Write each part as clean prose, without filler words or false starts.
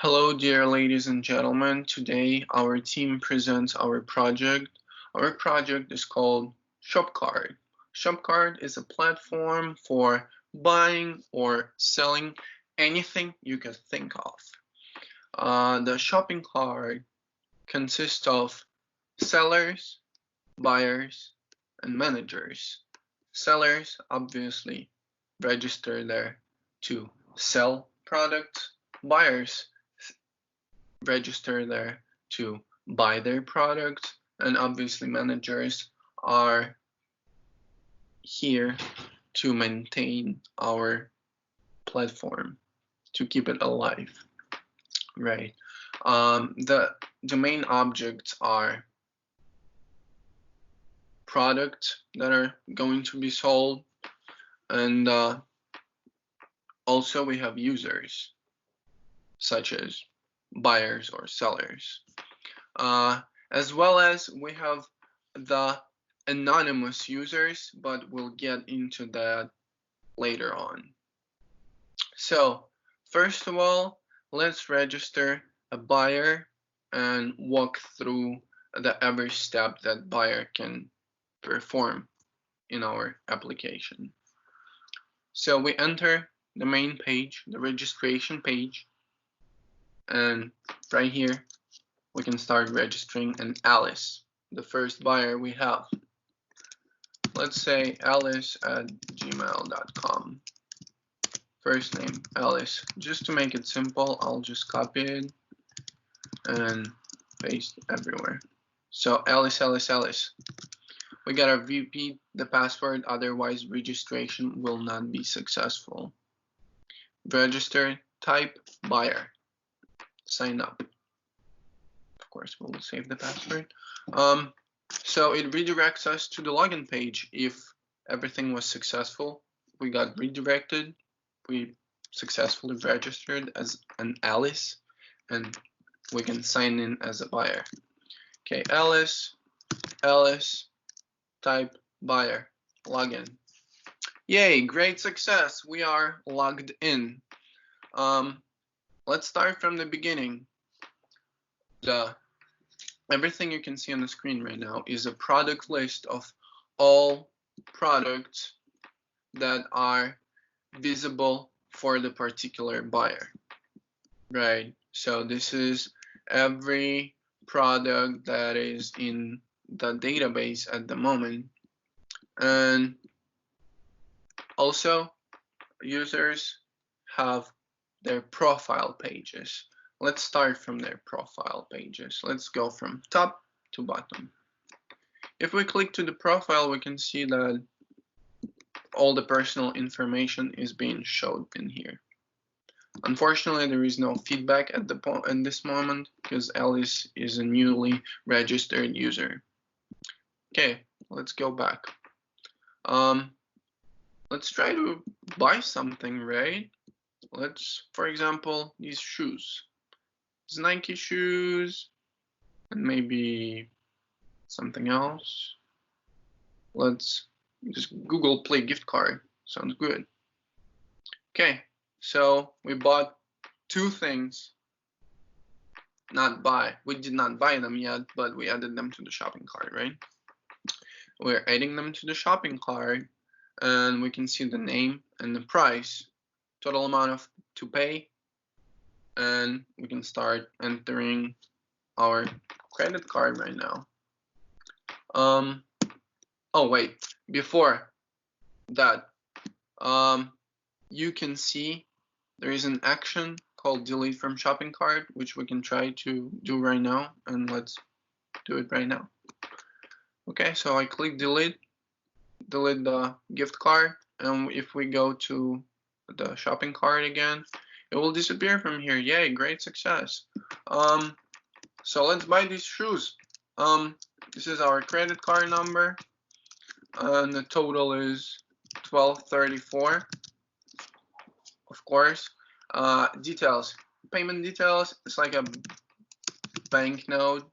Hello, dear ladies and gentlemen. Today, our team presents our project. Our project is called ShopCart. ShopCart is a platform for buying or selling anything you can think of. The shopping cart consists of sellers, buyers, and managers. Sellers obviously register there to sell products. Buyers register there to buy their product, and obviously managers are here to maintain our platform, to keep it alive, right? The main objects are products that are going to be sold, and also we have users such as buyers or sellers, as well as we have the anonymous users, but we'll get into that later on. So first of all, let's register a buyer and walk through every step that buyer can perform in our application. So we enter the main page, the registration page, and right here we can start registering an Alice, the first buyer we have. Let's say alice@gmail.com. First name Alice. Just to make it simple, I'll just copy it and paste everywhere. So Alice. We gotta repeat the password, otherwise registration will not be successful. Register, type buyer, sign up. Of course, we'll save the password. So it redirects us to the login page. If everything was successful, we got redirected. We successfully registered as an Alice, and we can sign in as a buyer. Okay, Alice, type buyer, login. Yay, great success. We are logged in. Let's start from the beginning. Everything you can see on the screen right now is a product list of all products that are visible for the particular buyer, right? So this is every product that is in the database at the moment. And also users have their profile pages. Let's start from their profile pages. Let's go from top to bottom. If we click to the profile, we can see that all the personal information is being showed in here. Unfortunately, there is no feedback at this moment because Alice is a newly registered user. Okay, let's go back. Let's try to buy something, right? Let's, for example, these shoes. It's Nike shoes, and maybe something else. Let's just Google Play gift card. Sounds good. Okay, so we bought two things. We did not buy them yet, but we added them to the shopping cart, right? We're adding them to the shopping cart, and we can see the name and the price, total amount to pay, and we can start entering our credit card right now. Oh wait, before that, you can see there is an action called delete from shopping cart, which we can try to do right now, and let's do it right now. Okay, so I click delete the gift card, and if we go to the shopping cart again, it will disappear from here. Yay, great success. So let's buy these shoes. This is our credit card number, and the total is $12.34. Of course, details, payment details. It's like a banknote.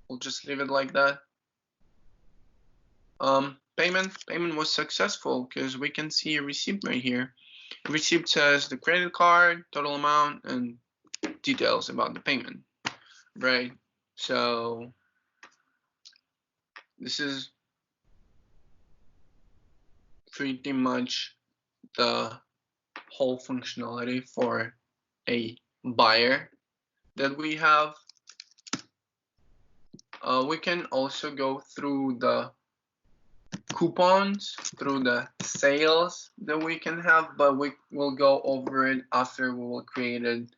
We'll just leave it like that. Payment was successful because we can see a receipt right here. Receipt says the credit card, total amount, and details about the payment, right? So this is pretty much the whole functionality for a buyer that we have. We can also go through the coupons, through the sales that we can have, but we will go over it after we will create it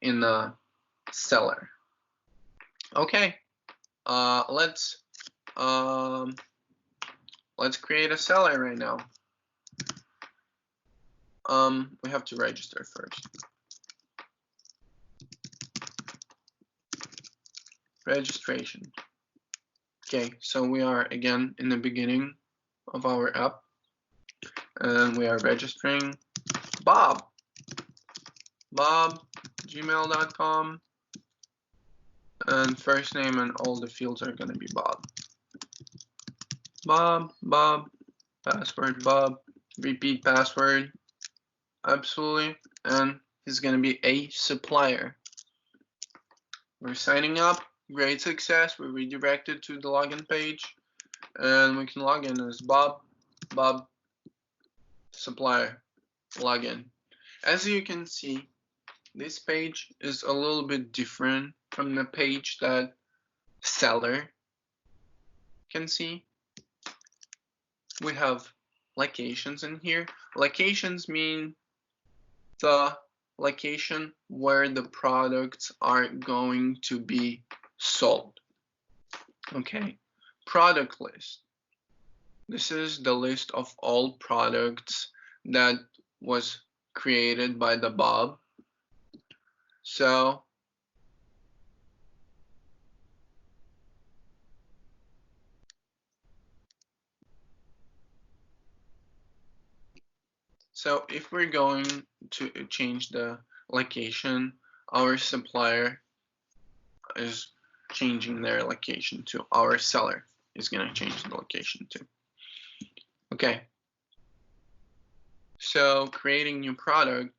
in a seller. Okay, let's create a seller right now. We have to register first. Registration. Okay, so we are again in the beginning of our app, and we are registering Bob, gmail.com, and first name and all the fields are gonna be Bob, password Bob, repeat password, absolutely, and he's gonna be a supplier. We're signing up, great success, we're redirected to the login page, and we can log in as Bob, supplier, login. As you can see, this page is a little bit different from the page that seller can see. We have locations in here. Locations mean the location where the products are going to be sold. Okay, product list. This is the list of all products that was created by the Bob. So if we're going to change the location, our supplier is changing their location to, our seller is going to change the location to. Okay, so creating new product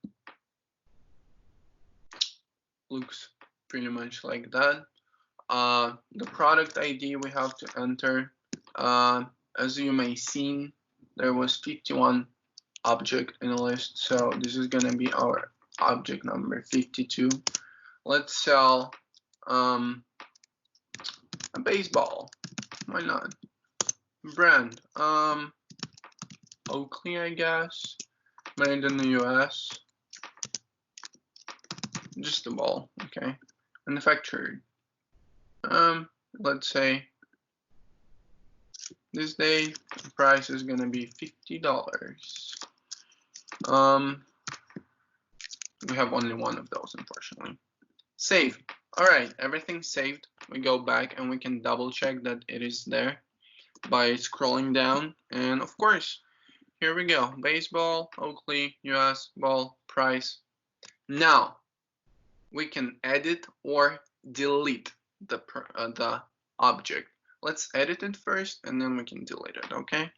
looks pretty much like that. The product ID we have to enter. As you may see, there was 51 object in the list, so this is going to be our object number 52. Let's sell a baseball. Why not? Brand, Oakley, I guess. Made in the US. Just a ball, okay. Manufactured. Let's say this day the price is gonna be $50. We have only one of those, unfortunately. Save. Alright, everything's saved. We go back and we can double check that it is there by scrolling down, and of course, here we go. Baseball, Oakley, US, ball, price. Now we can edit or delete the object. Let's edit it first and then we can delete it, okay?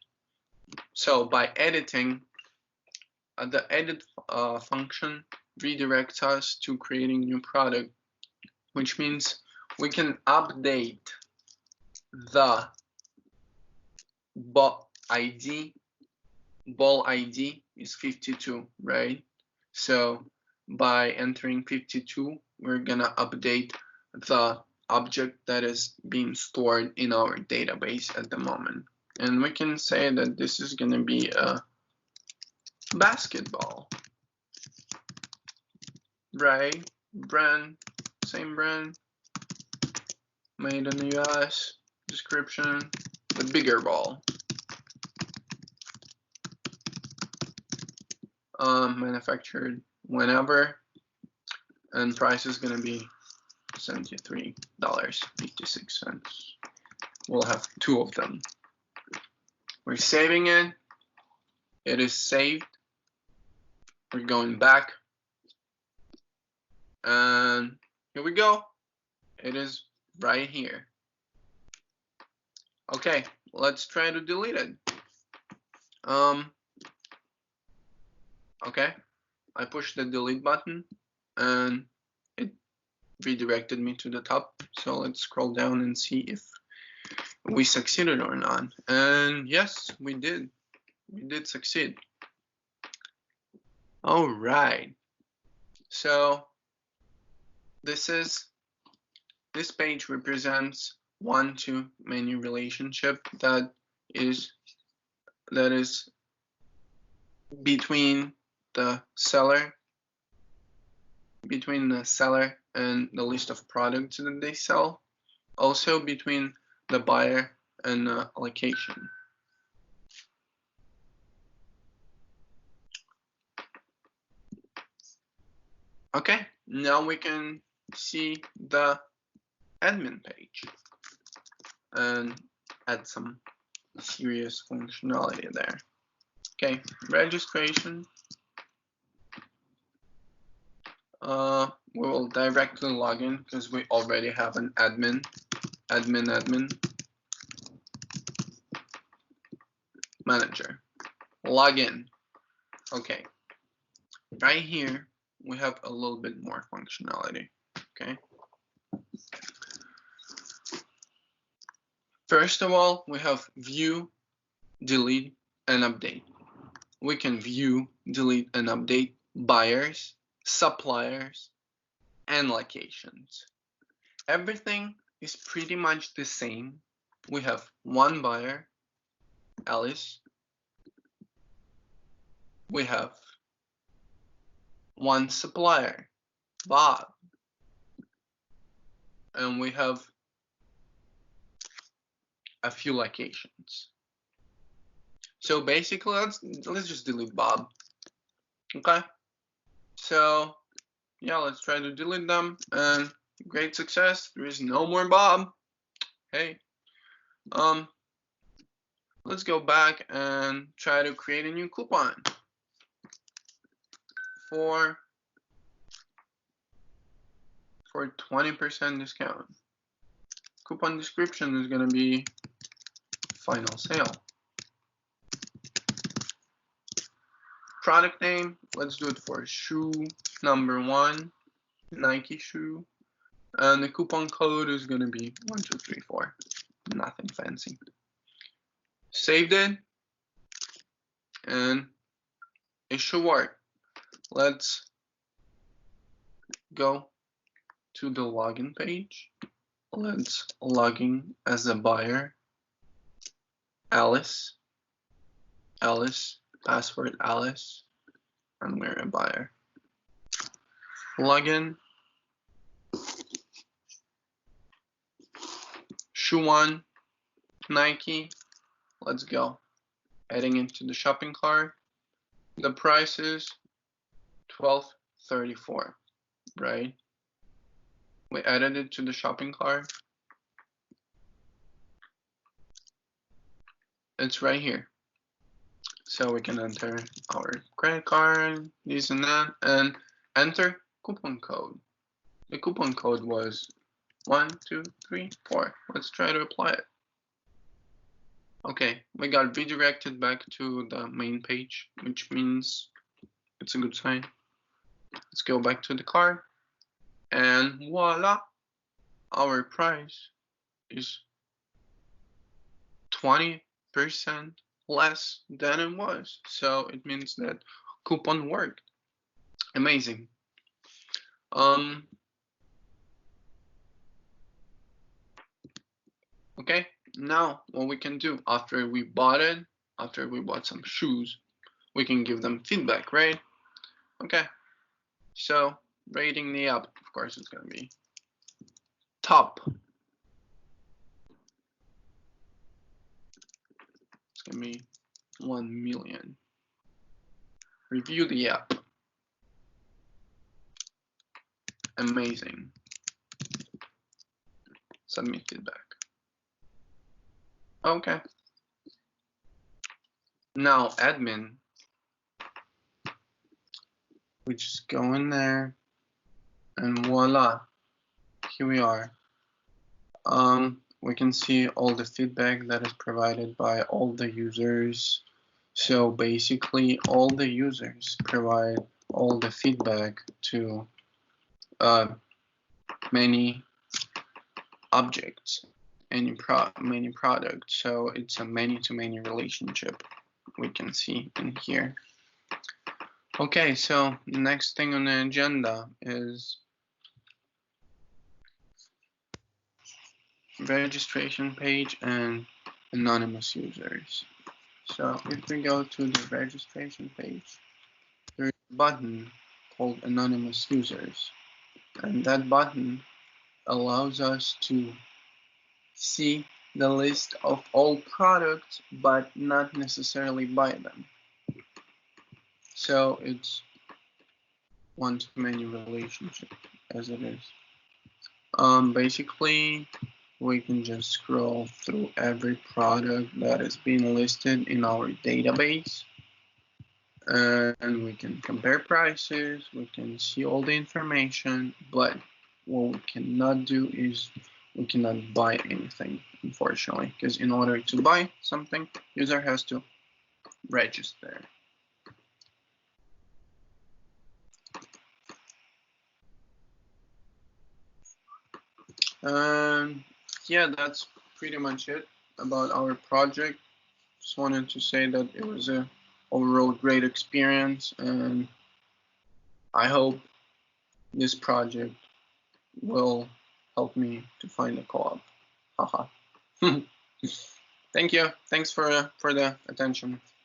So by editing, the edit function redirects us to creating new product, which means we can update the ball ID. Ball ID is 52, right? So by entering 52, we're gonna update the object that is being stored in our database at the moment. And we can say that this is gonna be a basketball, right? Brand, same brand, made in the US, description, the bigger ball. Manufactured whenever, and price is gonna be $73.56. We'll have two of them. We're saving it. It is saved. We're going back, and here we go. It is right here. Okay, let's try to delete it. Okay, I pushed the delete button and it redirected me to the top. So let's scroll down and see if we succeeded or not. And yes, we did. We did succeed. All right. So this page represents one-to-many relationship that is between the seller and the list of products that they sell, also between the buyer and the location. Okay, now we can see the admin page and add some serious functionality there. Okay, registration. We will directly log in because we already have an admin manager. Login. Okay, right here we have a little bit more functionality. Okay, first of all, we have view, delete, and update. We can view, delete, and update buyers, suppliers, and locations. Everything is pretty much the same. We have one buyer, Alice. We have one supplier, Bob. And we have a few locations. So basically, let's just delete Bob. Okay. So yeah, let's try to delete them, and great success. There is no more Bob. Hey, let's go back and try to create a new coupon for 20% discount. Coupon description is gonna be final sale. Product name, let's do it for shoe number 1, Nike shoe. And the coupon code is gonna be 1234. Nothing fancy. Saved it, and it should work. Let's go to the login page. Let's log in as a buyer. Alice, password Alice, and we're a buyer. Login. Shoe 1, Nike. Let's go. Adding into the shopping cart. The price is $12.34, right? We added it to the shopping cart. It's right here. So we can enter our credit card, this and that, and enter coupon code. The coupon code was 1234. Let's try to apply it. Okay, we got redirected back to the main page, which means it's a good sign. Let's go back to the cart, and voila, our price is 20% less than it was. So it means that coupon worked. Amazing. Okay, now what we can do after we bought some shoes, we can give them feedback, right? Okay, so rating the app, of course, it's gonna be top. It's gonna be 1 million. Review the app. Amazing. Submit feedback. Okay. Now admin. We just go in there, and voila, here we are. We can see all the feedback that is provided by all the users. So basically, all the users provide all the feedback to many objects, many products. So it's a many-to-many relationship we can see in here. Okay, so next thing on the agenda is registration page and anonymous users. So if we go to the registration page, there is a button called anonymous users, and that button allows us to see the list of all products but not necessarily buy them. So it's one-to-many relationship as it is. Basically, we can just scroll through every product that is being listed in our database, and we can compare prices, we can see all the information, but what we cannot do is we cannot buy anything, unfortunately, because in order to buy something, user has to register. Yeah, that's pretty much it about our project. Just wanted to say that it was a overall great experience, and I hope this project will help me to find a co-op. Haha. Thank you. Thanks for the attention.